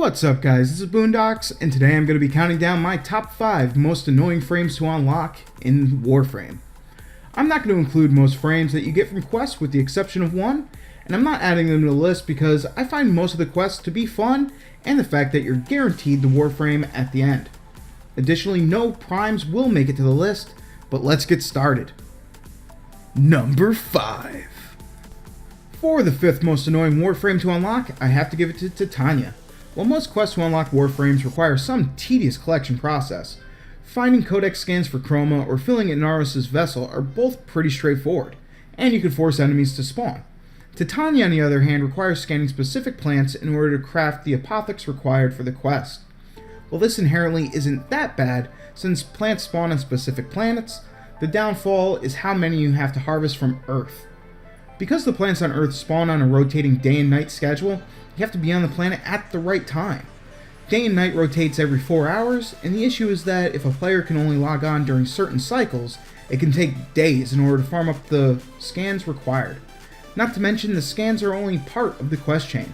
What's up guys, this is Boondocks, and today I'm going to be counting down my top 5 most annoying frames to unlock in Warframe. I'm not going to include most frames that you get from quests with the exception of one, and I'm not adding them to the list because I find most of the quests to be fun and the fact that you're guaranteed the Warframe at the end. Additionally, no primes will make it to the list, but let's get started. Number 5. For the 5th most annoying Warframe to unlock, I have to give it to Titania. While most quests to unlock Warframes require some tedious collection process, finding codex scans for chroma or filling Inaros' vessel are both pretty straightforward, and you can force enemies to spawn. Titania, on the other hand, requires scanning specific plants in order to craft the apothecary required for the quest. While this inherently isn't that bad, since plants spawn on specific planets, the downfall is how many you have to harvest from Earth. Because the plants on Earth spawn on a rotating day and night schedule, you have to be on the planet at the right time. Day and night rotates every 4 hours, and the issue is that if a player can only log on during certain cycles, it can take days in order to farm up the scans required. Not to mention, the scans are only part of the quest chain.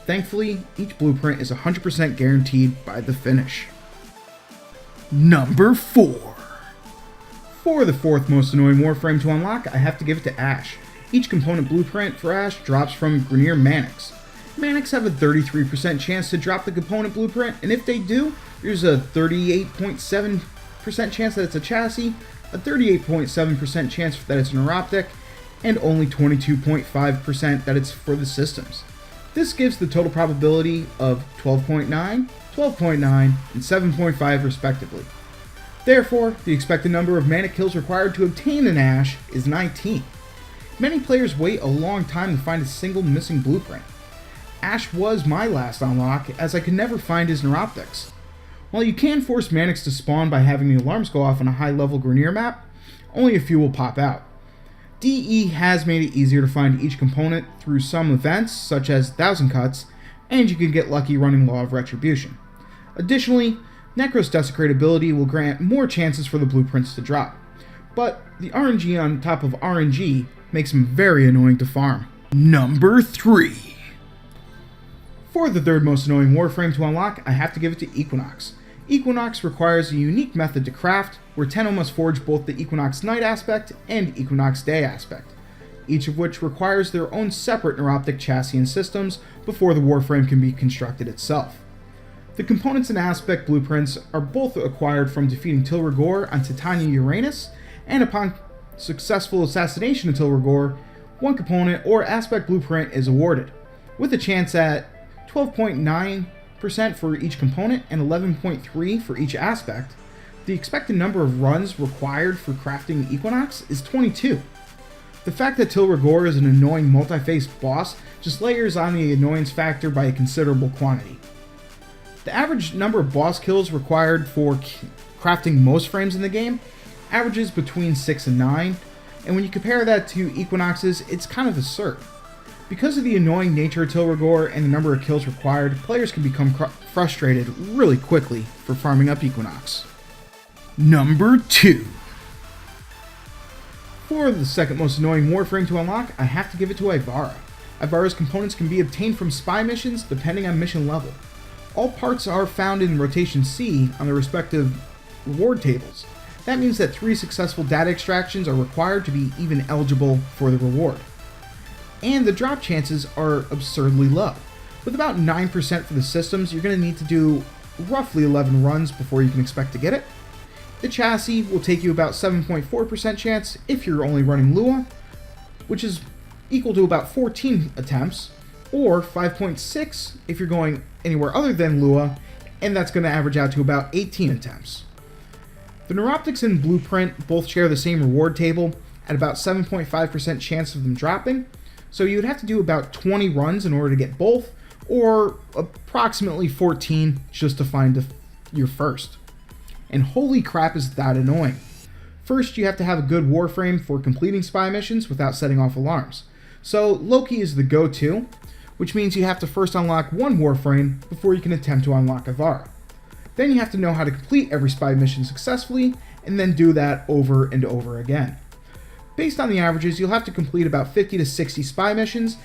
Thankfully, each blueprint is 100% guaranteed by the finish. Number 4. For the 4th most annoying Warframe to unlock, I have to give it to Ash. Each component blueprint for Ash drops from Grineer Mannix. Mannix have a 33% chance to drop the component blueprint, and if they do, there's a 38.7% chance that it's a chassis, a 38.7% chance that it's an neuroptic, and only 22.5% that it's for the systems. This gives the total probability of 12.9, 12.9, and 7.5 respectively. Therefore, the expected number of mana kills required to obtain an Ash is 19. Many players wait a long time to find a single missing blueprint. Ash was my last unlock, as I could never find his neuroptics. While you can force Mannix to spawn by having the alarms go off on a high-level Grineer map, only a few will pop out. DE has made it easier to find each component through some events, such as 1000 Cuts, and you can get lucky running Law of Retribution. Additionally, Necros Desecrate ability will grant more chances for the blueprints to drop, but the RNG on top of RNG makes them very annoying to farm. Number 3. For the 3rd most annoying Warframe to unlock, I have to give it to Equinox. Equinox requires a unique method to craft, where Tenno must forge both the Equinox Night aspect and Equinox Day aspect, each of which requires their own separate neuroptic chassis and systems before the Warframe can be constructed itself. The components and aspect blueprints are both acquired from defeating Tilragor on Titania Uranus, and upon successful assassination of Tilragor, one component or aspect blueprint is awarded, with a chance at 12.9% for each component and 11.3% for each aspect. The expected number of runs required for crafting Equinox is 22. The fact that Tilragor is an annoying multi-phase boss just layers on the annoyance factor by a considerable quantity. The average number of boss kills required for crafting most frames in the game averages between 6 and 9, and when you compare that to Equinox's, it's kind of absurd. Because of the annoying nature of Tilragor and the number of kills required, players can become frustrated really quickly for farming up Equinox. Number 2. For the 2nd most annoying Warframe to unlock, I have to give it to Ivara. Ivara's components can be obtained from spy missions depending on mission level. All parts are found in Rotation C on the respective reward tables. That means that 3 successful data extractions are required to be even eligible for the reward. And the drop chances are absurdly low. With about 9% for the systems, you're going to need to do roughly 11 runs before you can expect to get it. The chassis will take you about 7.4% chance if you're only running Lua, which is equal to about 14 attempts, or 5.6 if you're going anywhere other than Lua, and that's going to average out to about 18 attempts. The neuroptics and blueprint both share the same reward table at about 7.5% chance of them dropping, so you'd have to do about 20 runs in order to get both, or approximately 14 just to find your first. And holy crap is that annoying. First, you have to have a good Warframe for completing spy missions without setting off alarms. So Loki is the go-to, which means you have to first unlock one Warframe before you can attempt to unlock Ivara. Then you have to know how to complete every spy mission successfully, and then do that over and over again. Based on the averages, you'll have to complete about 50 to 60 spy missions,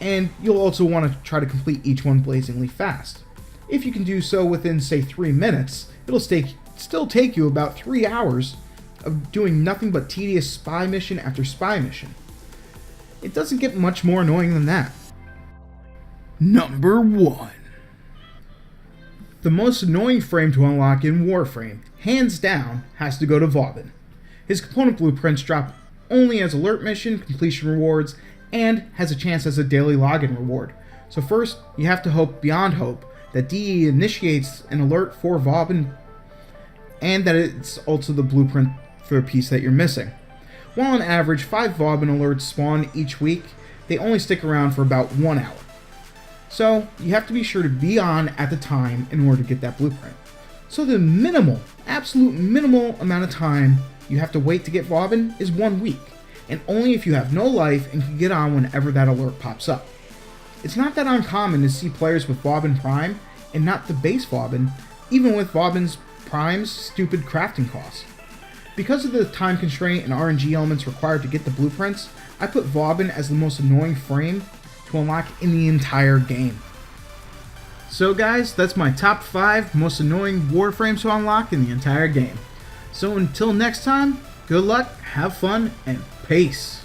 and you'll also want to try to complete each one blazingly fast. If you can do so within, say, 3 minutes, it'll still take you about 3 hours of doing nothing but tedious spy mission after spy mission. It doesn't get much more annoying than that. Number 1. The most annoying frame to unlock in Warframe, hands down, has to go to Vauban. His component blueprints drop only as alert mission completion rewards and has a chance as a daily login reward. So first, you have to hope beyond hope that DE initiates an alert for Vauban and that it's also the blueprint for a piece that you're missing. While on average 5 Vauban alerts spawn each week, they only stick around for about 1 hour. So you have to be sure to be on at the time in order to get that blueprint. So the minimal, absolute minimal amount of time you have to wait to get Vauban is 1 week, and only if you have no life and can get on whenever that alert pops up. It's not that uncommon to see players with Vauban Prime and not the base Vauban, even with Vauban's Prime's stupid crafting costs. Because of the time constraint and RNG elements required to get the blueprints, I put Vauban as the most annoying frame to unlock in the entire game. So guys, that's my top 5 most annoying Warframes to unlock in the entire game. So until next time, good luck, have fun, and peace.